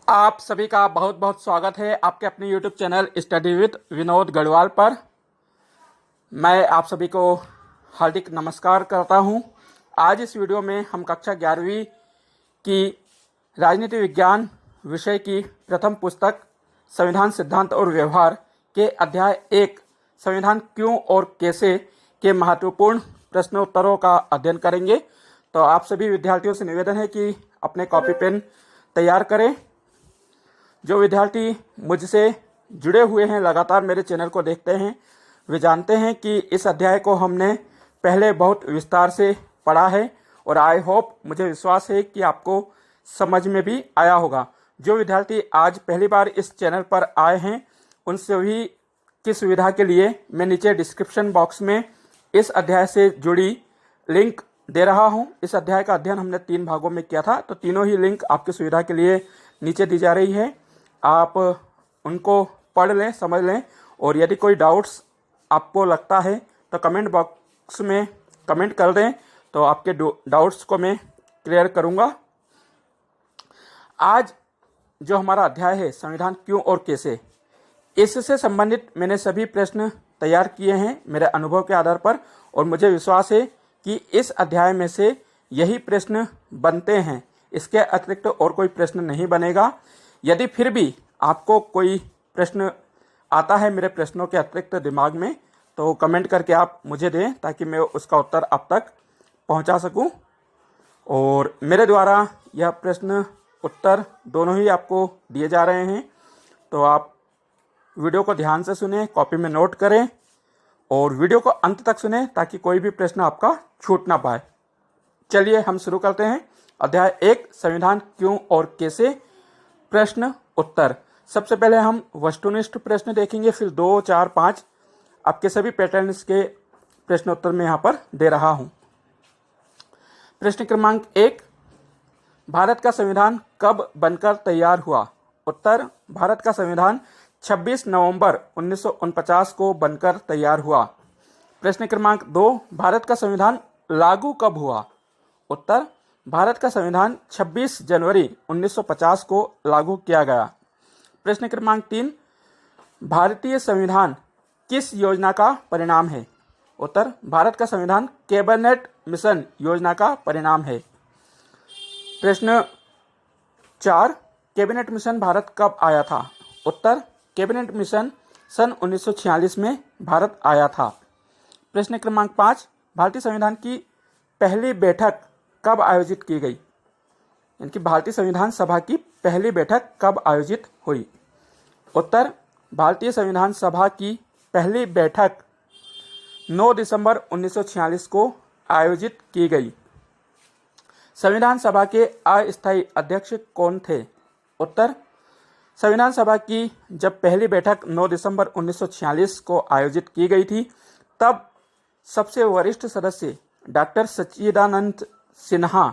आप सभी का बहुत बहुत स्वागत है आपके अपने YouTube channel study with Vinod Garhwal पर। मैं आप सभी को हार्दिक नमस्कार करता हूं। आज इस वीडियो में हम कक्षा 11वीं की राजनीति विज्ञान विषय की प्रथम पुस्तक संविधान सिद्धांत और व्यवहार के अध्याय 1 संविधान क्यों और कैसे के महत्वपूर्ण प्रश्नोत्तरों का अध्ययन करेंगे। तो आप सभी विद्यार्थियों से निवेदन है कि अपने कॉपी पेन तैयार करें। जो विद्यार्थी मुझसे जुड़े हुए हैं, लगातार मेरे चैनल को देखते हैं, वे जानते हैं कि इस अध्याय को हमने पहले बहुत विस्तार से पढ़ा है और आई होप, मुझे विश्वास है कि आपको समझ में भी आया होगा। जो विद्यार्थी आज पहली बार इस चैनल पर आए हैं, उन सभी की सुविधा के लिए मैं नीचे डिस्क्रिप्शन बॉक्स में इस अध्याय से जुड़ी लिंक दे रहा हूं। इस अध्याय का अध्ययन हमने 3 भागों में किया था, तो तीनों ही लिंक आपकी सुविधा के लिए नीचे दी जा रही है। आप उनको पढ़ लें, समझ लें, और यदि कोई डाउट्स आपको लगता है तो कमेंट बॉक्स में कमेंट कर दें, तो आपके डाउट्स को मैं क्लियर करूंगा। आज जो हमारा अध्याय है संविधान क्यों और कैसे, इससे संबंधित मैंने सभी प्रश्न तैयार किए हैं मेरे अनुभव के आधार पर, और मुझे विश्वास है कि इस अध्याय में से यही प्रश्न बनते हैं। इसके अतिरिक्त और कोई प्रश्न नहीं बनेगा। यदि फिर भी आपको कोई प्रश्न आता है मेरे प्रश्नों के अतिरिक्त दिमाग में, तो कमेंट करके आप मुझे दें ताकि मैं उसका उत्तर आप तक पहुंचा सकूं। और मेरे द्वारा यह प्रश्न उत्तर दोनों ही आपको दिए जा रहे हैं, तो आप वीडियो को ध्यान से सुनें, कॉपी में नोट करें और वीडियो को अंत तक सुनें ताकि कोई भी प्रश्न आपका छूट ना पाए। चलिए हम शुरू करते हैं। अध्याय 1 संविधान क्यों और कैसे, प्रश्न उत्तर। सबसे पहले हम वस्तुनिष्ठ प्रश्न देखेंगे, फिर 2, 4, 5 आपके सभी पैटर्न्स के प्रश्न उत्तर में यहाँ पर दे रहा हूँ। प्रश्न क्रमांक 1, भारत का संविधान कब बनकर तैयार हुआ? उत्तर, भारत का संविधान 26 नवंबर 1949 को बनकर तैयार हुआ। प्रश्न क्रमांक 2, भारत का संविधान लागू कब हुआ? उत्तर, भारत का संविधान 26 जनवरी 1950 को लागू किया गया। प्रश्न क्रमांक 3, भारतीय संविधान किस योजना का परिणाम है? उत्तर, भारत का संविधान कैबिनेट मिशन योजना का परिणाम है। प्रश्न 4, कैबिनेट मिशन भारत कब आया था? उत्तर, कैबिनेट मिशन सन 1946 में भारत आया था। प्रश्न क्रमांक 5, भारतीय संविधान की पहली बैठक कब आयोजित की गई? यानी कि भारतीय संविधान सभा की पहली बैठक कब आयोजित हुई? उत्तर, भारतीय संविधान सभा की पहली बैठक 9 दिसंबर 1946 को आयोजित की गई। संविधान सभा के अस्थायी अध्यक्ष कौन थे? उत्तर, संविधान सभा की जब पहली बैठक 9 दिसंबर 1946 को आयोजित की गई थी, तब सबसे वरिष्ठ सदस्य डॉक्टर सच्चिदानंद सिन्हा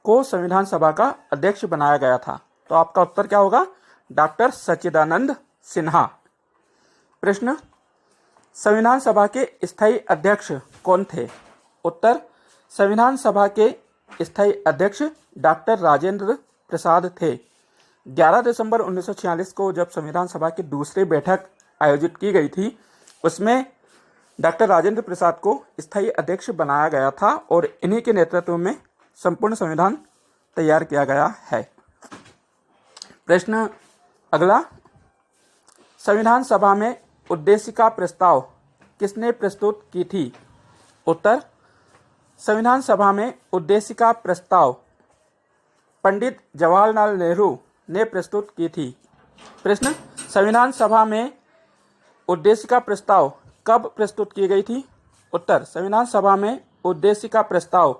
को संविधान सभा का अध्यक्ष बनाया गया था। तो आपका उत्तर क्या होगा? डॉक्टर सच्चिदानंद सिन्हा। प्रश्न, संविधान सभा के स्थायी अध्यक्ष कौन थे? उत्तर, संविधान सभा के स्थायी अध्यक्ष डॉक्टर राजेंद्र प्रसाद थे। 11 दिसंबर 1946 को जब संविधान सभा की दूसरी बैठक आयोजित की गई थी, उसमें डॉक्टर राजेंद्र प्रसाद को स्थायी अध्यक्ष बनाया गया था और इन्हीं के नेतृत्व में संपूर्ण संविधान तैयार किया गया है। प्रश्न अगला, संविधान सभा में उद्देशिका प्रस्ताव किसने प्रस्तुत की थी? उत्तर, संविधान सभा में उद्देशिका प्रस्ताव पंडित जवाहरलाल नेहरू ने प्रस्तुत की थी। प्रश्न, संविधान सभा में उद्देशिका प्रस्ताव कब प्रस्तुत की गई थी? उत्तर, संविधान सभा में उद्देशिका प्रस्ताव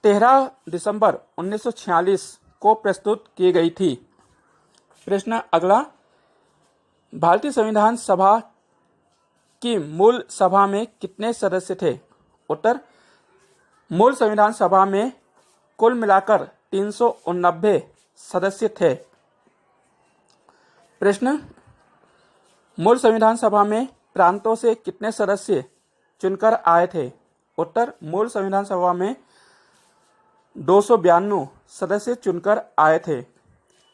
13 दिसंबर 1946 को प्रस्तुत की गई थी। प्रश्न अगला, भारतीय संविधान सभा की मूल सभा में कितने सदस्य थे? उत्तर, मूल संविधान सभा में कुल मिलाकर 389 सदस्य थे। प्रश्न, मूल संविधान सभा में प्रांतों से कितने सदस्य चुनकर आए थे? उत्तर, मूल संविधान सभा में 292 सदस्य चुनकर आए थे।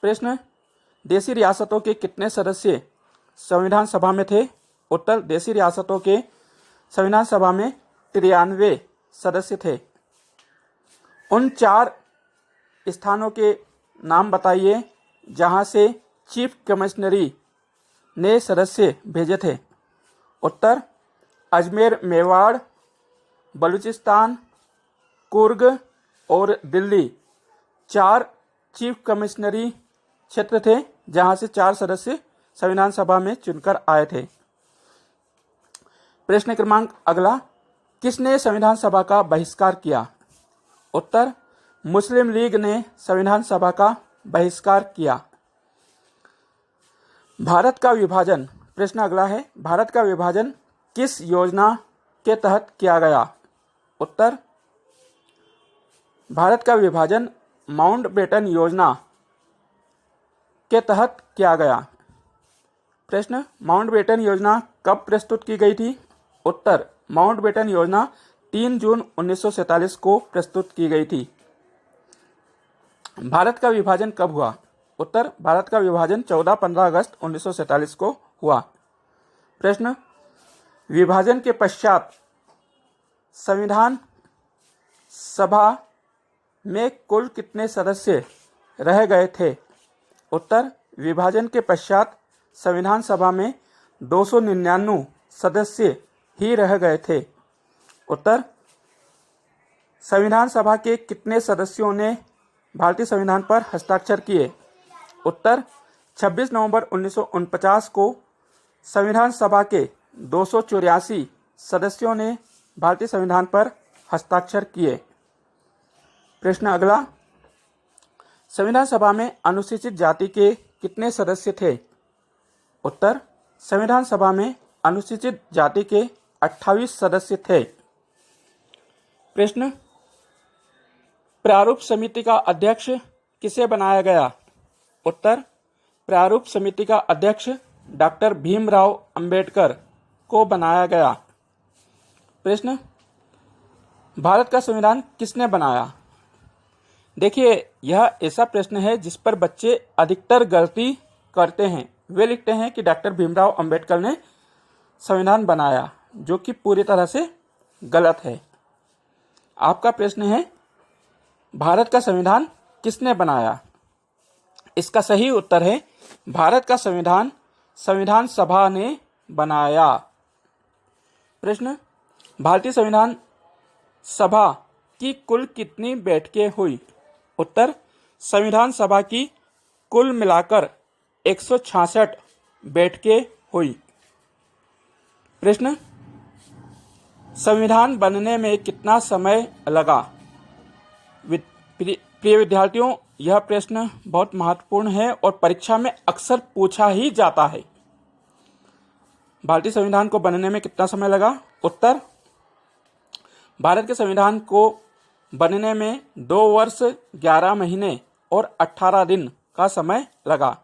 प्रश्न, देशी रियासतों के कितने सदस्य संविधान सभा में थे? उत्तर, देशी रियासतों के संविधान सभा में 93 सदस्य थे। उन 4 स्थानों के नाम बताइए जहां से चीफ कमिश्नरी ने सदस्य भेजे थे। उत्तर, अजमेर, मेवाड़, बलूचिस्तान, कुर्ग और दिल्ली 4 चीफ कमिश्नरी क्षेत्र थे जहां से 4 सदस्य संविधान सभा में चुनकर आए थे। प्रश्न क्रमांक अगला, किसने संविधान सभा का बहिष्कार किया? उत्तर, मुस्लिम लीग ने संविधान सभा का बहिष्कार किया। भारत का विभाजन, प्रश्न अगला है, भारत का विभाजन किस योजना के तहत किया गया? उत्तर, भारत का विभाजन माउंटबेटन योजना के तहत किया गया। प्रश्न, माउंटबेटन योजना कब प्रस्तुत की गई थी? उत्तर, माउंटबेटन योजना 3 जून 1947 को प्रस्तुत की गई थी। भारत का विभाजन कब हुआ? उत्तर, भारत का विभाजन 14-15 अगस्त 1947 को हुआ। प्रश्न, विभाजन के पश्चात संविधान सभा में कुल कितने सदस्य रह गए थे? उत्तर, विभाजन के पश्चात संविधान सभा में 299 सदस्य ही रह गए थे। उत्तर, संविधान सभा के कितने सदस्यों ने भारतीय संविधान पर हस्ताक्षर किए? उत्तर, 26 नवंबर 1949 को संविधान सभा के 284 सदस्यों ने भारतीय संविधान पर हस्ताक्षर किए। प्रश्न अगला, संविधान सभा में अनुसूचित जाति के कितने सदस्य थे? उत्तर, संविधान सभा में अनुसूचित जाति के 28 सदस्य थे। प्रश्न, प्रारूप समिति का अध्यक्ष किसे बनाया गया? उत्तर, प्रारूप समिति का अध्यक्ष डॉक्टर भीमराव अंबेडकर को बनाया गया। प्रश्न, भारत का संविधान किसने बनाया? देखिए, यह ऐसा प्रश्न है जिस पर बच्चे अधिकतर गलती करते हैं। वे लिखते हैं कि डॉक्टर भीमराव अंबेडकर ने संविधान बनाया, जो कि पूरी तरह से गलत है। आपका प्रश्न है, भारत का संविधान किसने बनाया? इसका सही उत्तर है, भारत का संविधान संविधान सभा ने बनाया। प्रश्न, भारतीय संविधान सभा की कुल कितनी बैठकें हुई? उत्तर, संविधान सभा की कुल मिलाकर 166 बैठकें हुई। प्रश्न, संविधान बनने में कितना समय लगा? प्रिय विद्यार्थियों, यह प्रश्न बहुत महत्वपूर्ण है और परीक्षा में अक्सर पूछा ही जाता है। भारतीय संविधान को बनने में कितना समय लगा? उत्तर, भारत के संविधान को बनने में 2 वर्ष 11 महीने और 18 दिन का समय लगा।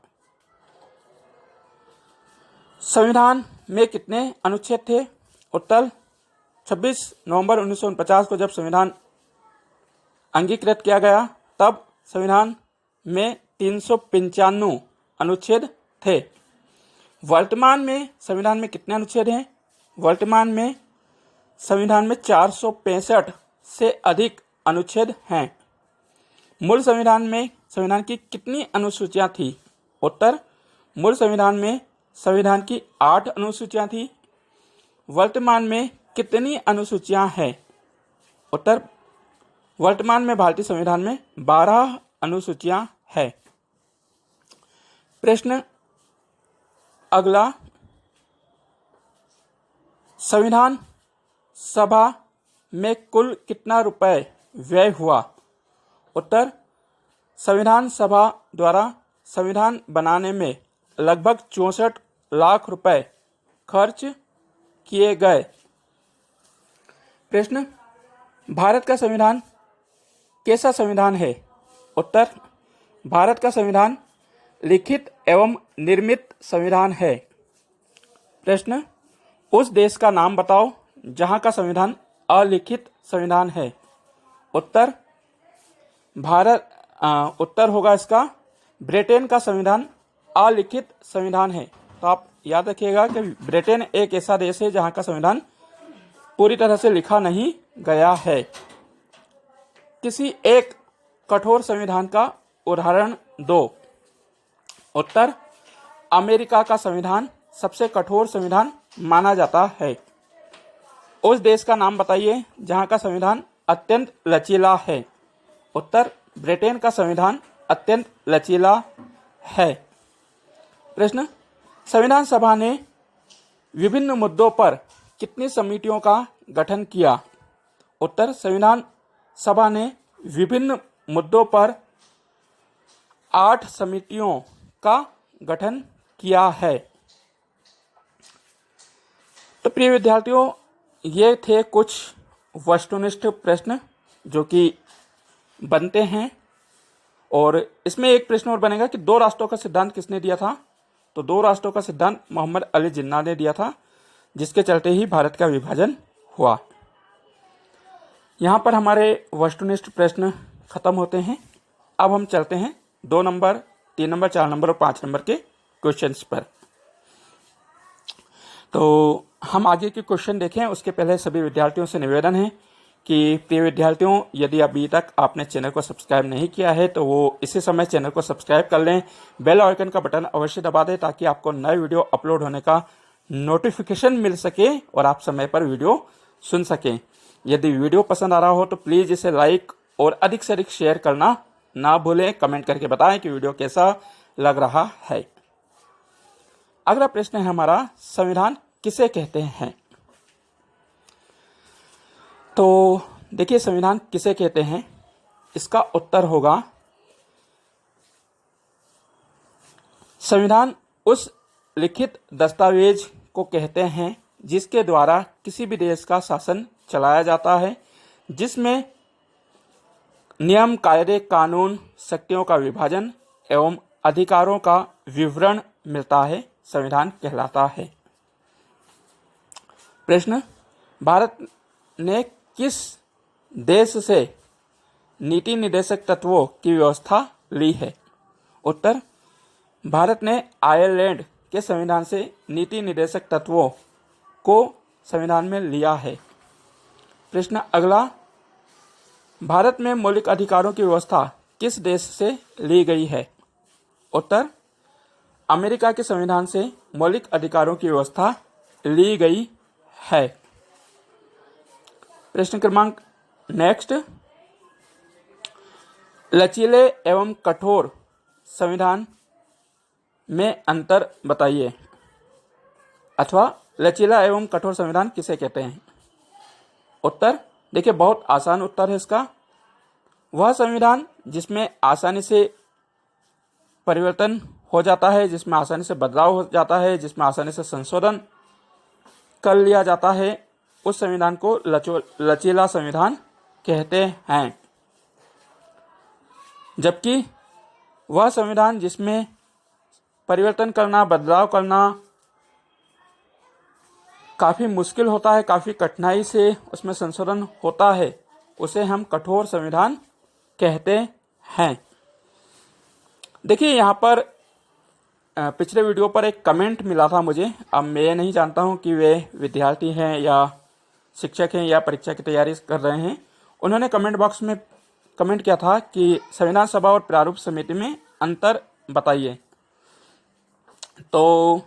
संविधान में कितने अनुच्छेद थे? उत्तर, 26 नवंबर 1949 को जब संविधान अंगीकृत किया गया, तब संविधान में 395 अनुच्छेद थे। वर्तमान में संविधान में कितने अनुच्छेद हैं? वर्तमान में संविधान में 465 से अधिक अनुच्छेद हैं। मूल संविधान में संविधान की कितनी अनुसूचियां थी? उत्तर, मूल संविधान में संविधान की 8 अनुसूचियां थी। वर्तमान में कितनी अनुसूचियां हैं? उत्तर, वर्तमान में भारतीय संविधान में 12 अनुसूचियां हैं। प्रश्न अगला, संविधान सभा में कुल कितना रुपए व्यय हुआ? उत्तर, संविधान सभा द्वारा संविधान बनाने में लगभग 64 लाख रुपए खर्च किए गए। प्रश्न, भारत का संविधान कैसा संविधान है? उत्तर, भारत का संविधान लिखित एवं निर्मित संविधान है। प्रश्न, उस देश का नाम बताओ जहां का संविधान अलिखित संविधान है। उत्तर, उत्तर होगा इसका ब्रिटेन का संविधान अलिखित संविधान है। तो आप याद रखिएगा कि ब्रिटेन एक ऐसा देश है जहां का संविधान पूरी तरह से लिखा नहीं गया है। किसी एक कठोर संविधान का उदाहरण दो। उत्तर, अमेरिका का संविधान सबसे कठोर संविधान माना जाता है। उस देश का नाम बताइए जहां का संविधान अत्यंत लचीला है। उत्तर, ब्रिटेन का संविधान अत्यंत लचीला है। प्रश्न, संविधान सभा ने विभिन्न मुद्दों पर कितनी समितियों का गठन किया? उत्तर, संविधान सभा ने विभिन्न मुद्दों पर 8 समितियों का गठन किया है। तो प्रिय विद्यार्थियों, ये थे कुछ वस्तुनिष्ठ प्रश्न जो कि बनते हैं, और इसमें एक प्रश्न और बनेगा कि 2 राष्ट्रों का सिद्धांत किसने दिया था? तो 2 राष्ट्रों का सिद्धांत मोहम्मद अली जिन्ना ने दिया था, जिसके चलते ही भारत का विभाजन हुआ। यहाँ पर हमारे वस्तुनिष्ठ प्रश्न खत्म होते हैं। अब हम चलते हैं 2 नंबर, 3 नंबर, 4 नंबर और 5 नंबर के क्वेश्चंस पर। तो हम आगे के क्वेश्चन देखें उसके पहले सभी विद्यार्थियों से निवेदन है कि प्रिय विद्यार्थियों, यदि अभी तक आपने चैनल को सब्सक्राइब नहीं किया है तो वो इसी समय चैनल को सब्सक्राइब कर लें। बेल आइकन का बटन अवश्य दबा दें ताकि आपको नए वीडियो अपलोड होने का नोटिफिकेशन मिल सके और आप समय पर वीडियो सुन सकें। यदि वीडियो पसंद आ रहा हो तो प्लीज़ इसे लाइक और अधिक से अधिक शेयर करना ना भूलें। कमेंट करके बताएं कि वीडियो कैसा लग रहा है। अगला प्रश्न है हमारा, संविधान किसे कहते हैं? तो देखिए, संविधान किसे कहते हैं, इसका उत्तर होगा संविधान उस लिखित दस्तावेज को कहते हैं जिसके द्वारा किसी भी देश का शासन चलाया जाता है, जिसमें नियम, कायदे, कानून, शक्तियों का विभाजन एवं अधिकारों का विवरण मिलता है, संविधान कहलाता है। प्रश्न, भारत ने किस देश से नीति निर्देशक तत्वों की व्यवस्था ली है? उत्तर, भारत ने आयरलैंड के संविधान से नीति निर्देशक तत्वों को संविधान में लिया है। प्रश्न अगला, भारत में मौलिक अधिकारों की व्यवस्था किस देश से ली गई है? उत्तर, अमेरिका के संविधान से मौलिक अधिकारों की व्यवस्था ली गई है। प्रश्न क्रमांक नेक्स्ट, लचीले एवं कठोर संविधान में अंतर बताइए, अथवा लचीला एवं कठोर संविधान किसे कहते हैं? उत्तर, देखिए बहुत आसान उत्तर है इसका। वह संविधान जिसमें आसानी से परिवर्तन हो जाता है, जिसमें आसानी से बदलाव हो जाता है, जिसमें आसानी से संशोधन कर लिया जाता है, उस संविधान को लचीला संविधान कहते हैं। जबकि वह संविधान जिसमें परिवर्तन करना, बदलाव करना काफ़ी मुश्किल होता है, काफ़ी कठिनाई से उसमें संशोधन होता है, उसे हम कठोर संविधान कहते हैं। देखिए, यहाँ पर पिछले वीडियो पर एक कमेंट मिला था मुझे। अब मैं नहीं जानता हूँ कि वे विद्यार्थी हैं या शिक्षक हैं या परीक्षा की तैयारी कर रहे हैं। उन्होंने कमेंट बॉक्स में कमेंट किया था कि संविधान सभा और प्रारूप समिति में अंतर बताइए। तो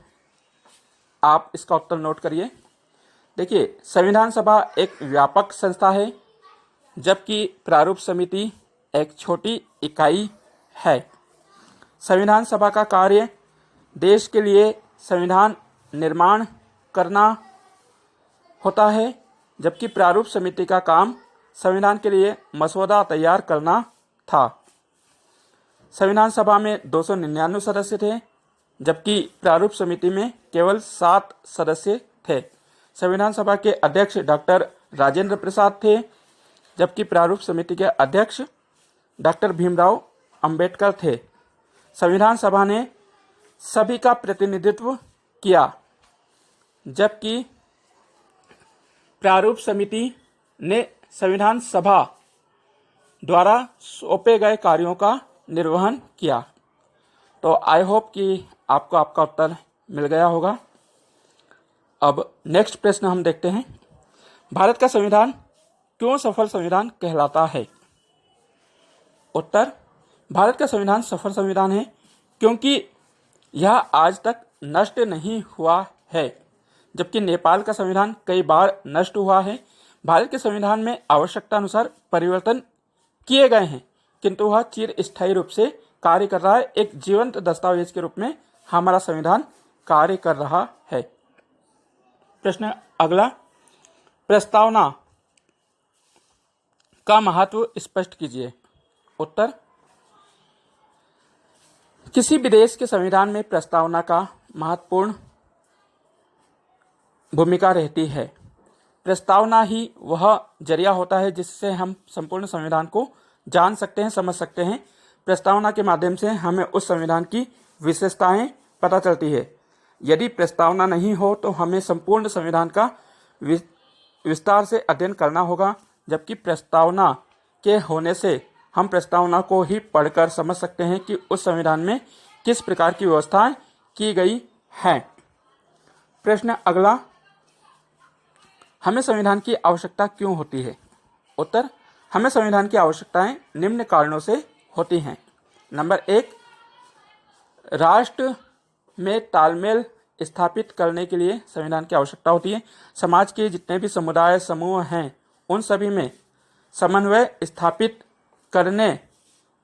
आप इसका उत्तर नोट करिए। देखिए, संविधान सभा एक व्यापक संस्था है, जबकि प्रारूप समिति एक छोटी इकाई है। संविधान सभा का कार्य देश के लिए संविधान निर्माण करना होता है, जबकि प्रारूप समिति का काम संविधान के लिए मसौदा तैयार करना था। संविधान सभा में 299 सदस्य थे, जबकि प्रारूप समिति में केवल 7 सदस्य थे। संविधान सभा के अध्यक्ष डॉक्टर राजेंद्र प्रसाद थे, जबकि प्रारूप समिति के अध्यक्ष डॉक्टर भीमराव अंबेडकर थे। संविधान सभा ने सभी का प्रतिनिधित्व किया, जबकि प्रारूप समिति ने संविधान सभा द्वारा सौंपे गए कार्यों का निर्वहन किया। तो आई होप कि आपको आपका उत्तर मिल गया होगा। अब नेक्स्ट प्रश्न हम देखते हैं, भारत का संविधान क्यों सफल संविधान कहलाता है? उत्तर, भारत का संविधान सफल संविधान है क्योंकि यह आज तक नष्ट नहीं हुआ है, जबकि नेपाल का संविधान कई बार नष्ट हुआ है। भारत के संविधान में आवश्यकता अनुसार परिवर्तन किए गए हैं, किंतु वह चिर स्थायी रूप से कार्य कर रहा है। एक जीवंत दस्तावेज के रूप में हमारा संविधान कार्य कर रहा है। प्रश्न अगला, प्रस्तावना का महत्व स्पष्ट कीजिए। उत्तर, किसी भी देश के संविधान में प्रस्तावना का महत्वपूर्ण भूमिका रहती है। प्रस्तावना ही वह जरिया होता है जिससे हम संपूर्ण संविधान को जान सकते हैं, समझ सकते हैं। प्रस्तावना के माध्यम से हमें उस संविधान की विशेषताएं पता चलती है। यदि प्रस्तावना नहीं हो तो हमें संपूर्ण संविधान का विस्तार से अध्ययन करना होगा, जबकि प्रस्तावना के होने से हम प्रस्तावना को ही पढ़कर समझ सकते हैं कि उस संविधान में किस प्रकार की व्यवस्थाएं की गई हैं। प्रश्न अगला, हमें संविधान की आवश्यकता क्यों होती है? उत्तर, हमें संविधान की आवश्यकताएं निम्न कारणों से होती हैं। नंबर 1, राष्ट्र में तालमेल स्थापित करने के लिए संविधान की आवश्यकता होती है। समाज के जितने भी समुदाय समूह हैं उन सभी में समन्वय स्थापित करने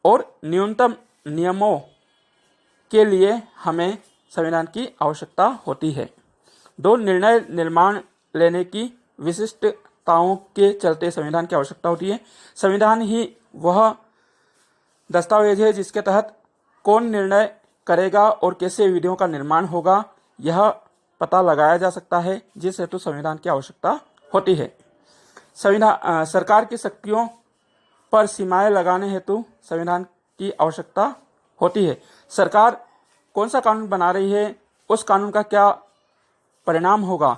और न्यूनतम नियमों के लिए हमें संविधान की आवश्यकता होती है। 2, निर्णय निर्माण लेने की विशिष्टताओं के चलते संविधान की आवश्यकता होती है। संविधान ही वह दस्तावेज है जिसके तहत कौन निर्णय करेगा और कैसे विधियों का निर्माण होगा यह पता लगाया जा सकता है, जिस हेतु संविधान की आवश्यकता होती है। सरकार की शक्तियों पर सीमाएं लगाने हेतु संविधान की आवश्यकता होती है। सरकार कौन सा कानून बना रही है, उस कानून का क्या परिणाम होगा,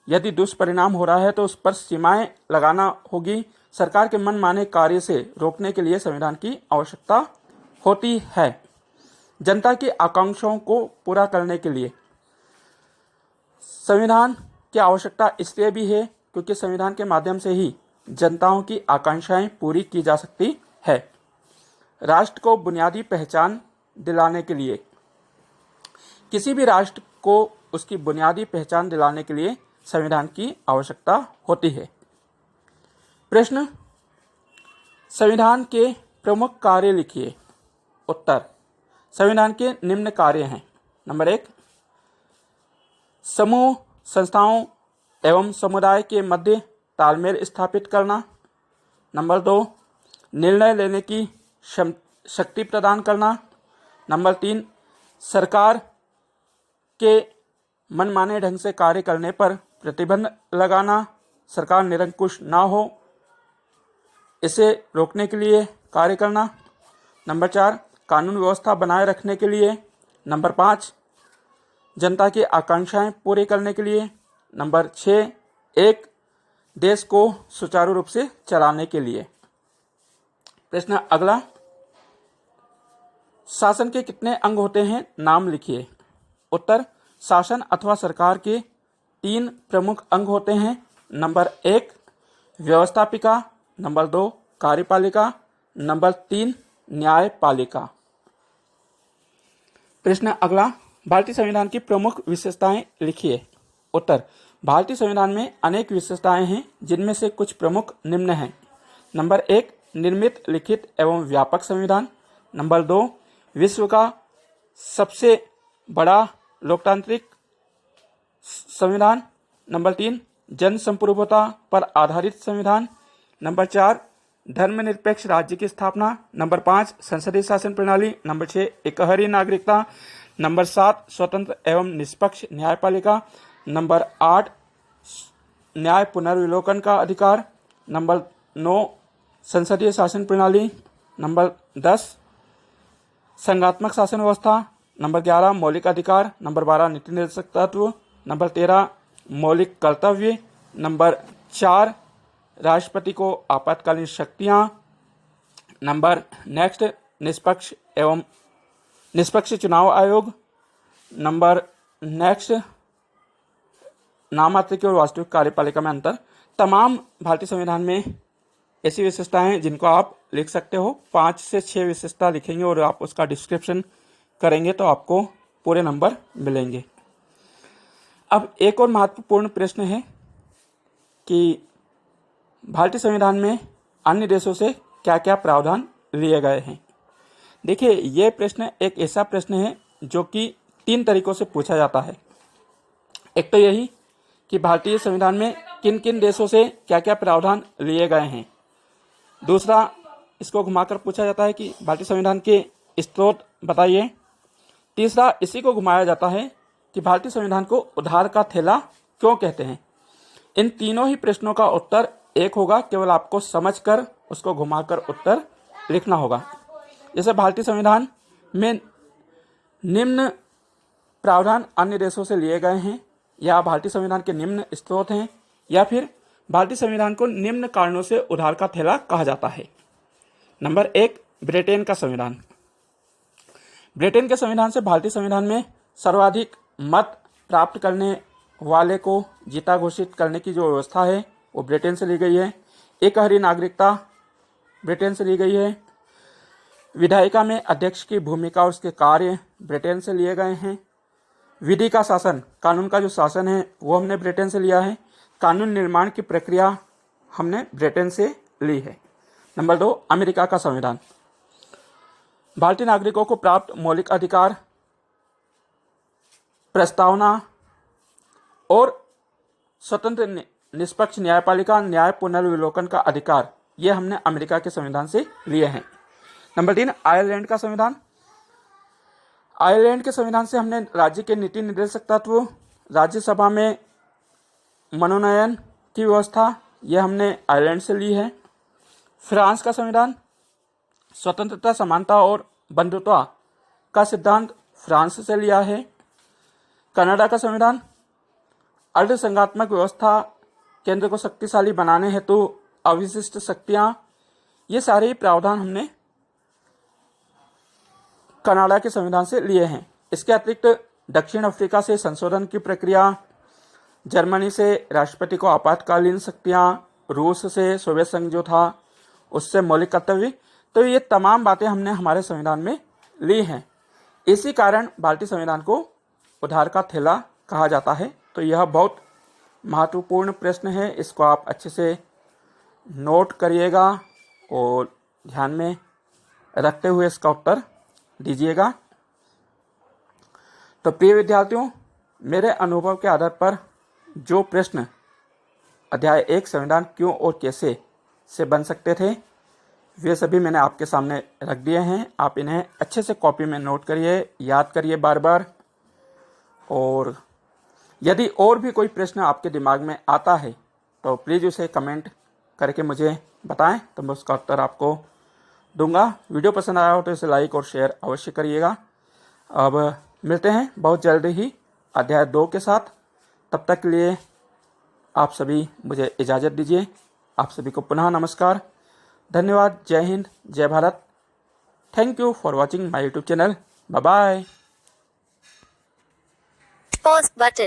यदि दुष्परिणाम हो रहा है तो उस पर सीमाएं लगाना होगी। सरकार के मनमाने कार्य से रोकने के लिए संविधान की आवश्यकता होती है। जनता की आकांक्षाओं को पूरा करने के लिए संविधान की आवश्यकता इसलिए भी है क्योंकि संविधान के माध्यम से ही जनताओं की आकांक्षाएं पूरी की जा सकती है। राष्ट्र को बुनियादी पहचान दिलाने के लिए, किसी भी राष्ट्र को उसकी बुनियादी पहचान दिलाने के लिए संविधान की आवश्यकता होती है। प्रश्न, संविधान के प्रमुख कार्य लिखिए। उत्तर, संविधान के निम्न कार्य हैं। नंबर 1, समूह, संस्थाओं एवं समुदाय के मध्य तालमेल स्थापित करना। नंबर 2, निर्णय लेने की शक्ति प्रदान करना। नंबर 3, सरकार के मनमाने ढंग से कार्य करने पर प्रतिबंध लगाना, सरकार निरंकुश ना हो इसे रोकने के लिए कार्य करना। नंबर 4, कानून व्यवस्था बनाए रखने के लिए। नंबर 5, जनता की आकांक्षाएं पूरी करने के लिए। नंबर 6, एक देश को सुचारू रूप से चलाने के लिए। प्रश्न अगला, शासन के कितने अंग होते हैं, नाम लिखिए। उत्तर, शासन अथवा सरकार के 3 प्रमुख अंग होते हैं। नंबर 1, व्यवस्थापिका। नंबर 2, कार्यपालिका। नंबर 3, न्यायपालिका। प्रश्न अगला, भारतीय संविधान की प्रमुख विशेषताएं लिखिए। उत्तर, भारतीय संविधान में अनेक विशेषताएं हैं जिनमें से कुछ प्रमुख निम्न हैं। नंबर 1, निर्मित, लिखित एवं व्यापक संविधान। नंबर 2, विश्व का सबसे बड़ा लोकतांत्रिक संविधान। नंबर 3, जन संप्रभुता पर आधारित संविधान। नंबर 4, धर्मनिरपेक्ष राज्य की स्थापना। नंबर 5, संसदीय शासन प्रणाली। नंबर 6, एकहरी नागरिकता। नंबर 7, स्वतंत्र एवं निष्पक्ष न्यायपालिका। नंबर 8, न्याय पुनर्विलोकन का अधिकार। नंबर 9, संसदीय शासन प्रणाली। नंबर 10, संघात्मक शासन व्यवस्था। नंबर 11, मौलिक अधिकार। नंबर 12, नीति निर्देशक तत्व। नंबर 13, मौलिक कर्तव्य। नंबर 4, राष्ट्रपति को आपातकालीन शक्तियां। नंबर नेक्स्ट, निष्पक्ष एवं निष्पक्ष चुनाव आयोग। नंबर नेक्स्ट, नाम मात्र की और वास्तविक कार्यपालिका में अंतर। तमाम भारतीय संविधान में ऐसी विशेषताएं हैं जिनको आप लिख सकते हो। 5 से 6 विशेषता लिखेंगे और आप उसका डिस्क्रिप्शन करेंगे तो आपको पूरे नंबर मिलेंगे। अब एक और महत्वपूर्ण प्रश्न है कि भारतीय संविधान में अन्य देशों से क्या क्या प्रावधान लिए गए हैं। देखिए, ये प्रश्न एक ऐसा प्रश्न है जो कि 3 तरीकों से पूछा जाता है। एक तो यही कि भारतीय संविधान में किन किन देशों से क्या क्या प्रावधान लिए गए हैं। दूसरा, इसको घुमाकर पूछा जाता है कि भारतीय संविधान के स्रोत बताइए। तीसरा, इसी को घुमाया जाता है कि भारतीय संविधान को उधार का थैला क्यों कहते हैं। इन तीनों ही प्रश्नों का उत्तर एक होगा, केवल आपको समझकर उसको घुमाकर उत्तर लिखना होगा। जैसे भारतीय संविधान में निम्न प्रावधान अन्य देशों से लिए गए हैं, या भारतीय संविधान के निम्न स्रोत हैं, या फिर भारतीय संविधान को निम्न कारणों से उधार का थैला कहा जाता है। नंबर 1, ब्रिटेन का संविधान। ब्रिटेन के संविधान से भारतीय संविधान में सर्वाधिक मत प्राप्त करने वाले को जीता घोषित करने की जो व्यवस्था है वो ब्रिटेन से ली गई है। एकहरी नागरिकता ब्रिटेन से ली गई है। विधायिका में अध्यक्ष की भूमिका और उसके कार्य ब्रिटेन से लिए गए हैं। विधि का शासन, कानून का जो शासन है वो हमने ब्रिटेन से लिया है। कानून निर्माण की प्रक्रिया हमने ब्रिटेन से ली है। नंबर 2, अमेरिका का संविधान। भारतीय नागरिकों को प्राप्त मौलिक अधिकार, प्रस्तावना और स्वतंत्र निष्पक्ष न्यायपालिका, न्याय पुनर्विलोकन का अधिकार, ये हमने अमेरिका के संविधान से लिए हैं। नंबर 3, आयरलैंड का संविधान। आयरलैंड के संविधान से हमने राज्य के नीति निर्देशक तत्व, राज्यसभा में मनोनयन की व्यवस्था, यह हमने आयरलैंड से ली है। फ्रांस का संविधान, स्वतंत्रता, समानता और बंधुत्व का सिद्धांत फ्रांस से लिया है। कनाडा का संविधान, अर्धसंघात्मक व्यवस्था, केंद्र को शक्तिशाली बनाने हेतु अविशिष्ट शक्तियां, ये सारे ही प्रावधान हमने कनाडा के संविधान से लिए हैं। इसके अतिरिक्त दक्षिण अफ्रीका से संशोधन की प्रक्रिया, जर्मनी से राष्ट्रपति को आपातकालीन शक्तियां, रूस से सोवियत संघ जो था उससे मौलिक कर्तव्य, तो ये तमाम बातें हमने हमारे संविधान में ली हैं। इसी कारण भारतीय संविधान को उधार का थैला कहा जाता है। तो यह बहुत महत्वपूर्ण प्रश्न है, इसको आप अच्छे से नोट करिएगा और ध्यान में रखते हुए इसका उत्तर दीजिएगा। तो प्रिय विद्यार्थियों, मेरे अनुभव के आधार पर जो प्रश्न अध्याय 1 संविधान क्यों और कैसे से बन सकते थे वे सभी मैंने आपके सामने रख दिए हैं। आप इन्हें अच्छे से कॉपी में नोट करिए, याद करिए बार बार, और यदि और भी कोई प्रश्न आपके दिमाग में आता है तो प्लीज़ उसे कमेंट करके मुझे बताएं, तो मैं उसका उत्तर आपको दूंगा। वीडियो पसंद आया हो तो इसे लाइक और शेयर अवश्य करिएगा। अब मिलते हैं बहुत जल्द ही अध्याय 2 के साथ। तब तक के लिए आप सभी मुझे इजाज़त दीजिए। आप सभी को पुनः नमस्कार, धन्यवाद। जय हिंद, जय Bharat. Thank you for watching my YouTube channel. Bye bye. Pause button.